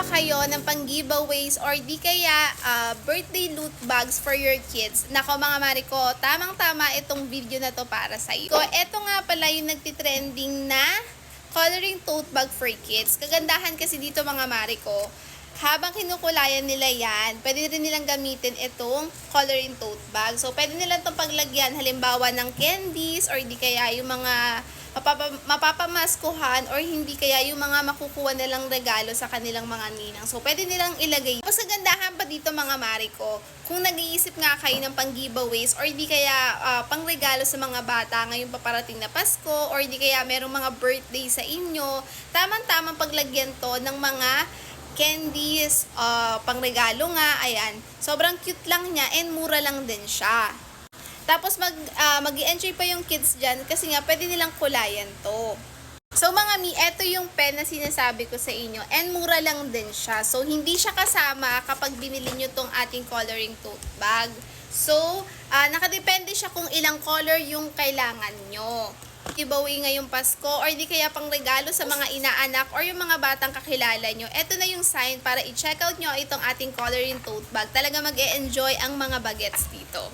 ba kayo ng pang-giveaways or di kaya birthday loot bags for your kids? Nako mga Mariko, tamang-tama itong video na to para sa iyo. So, eto nga pala yung nagtitrending na coloring tote bag for kids. Kagandahan kasi dito mga Mariko, habang kinukulayan nila yan, pwede rin nilang gamitin itong coloring tote bag. So, pwede nilang itong paglagyan halimbawa ng candies or di kaya yung mga mapapamaskuhan or hindi kaya yung mga makukuha nilang regalo sa kanilang mga ninang. So, pwede nilang ilagay. Mas kagandahan pa dito mga Mariko, kung nag-iisip nga kayo ng pang-giveaways or di kaya pang-regalo sa mga bata ngayong paparating na Pasko or di kaya merong mga birthday sa inyo, tamang-tamang paglagyan to ng mga candies, pang-regalo nga, ayan. Sobrang cute lang niya and mura lang din siya. Tapos mag-i-enjoy pa yung kids dyan kasi nga pwede nilang kulayan to. So mga mi, eto yung pen na sinasabi ko sa inyo and mura lang din siya. So hindi siya kasama kapag binili nyo tong ating coloring tote bag. So nakadepende siya kung ilang color yung kailangan nyo. Giveaway ngayong Pasko or di kaya pang regalo sa mga inaanak or yung mga batang kakilala nyo. Eto na yung sign para i-check out nyo itong ating coloring tote bag. Talaga mag-e-enjoy ang mga bagets dito.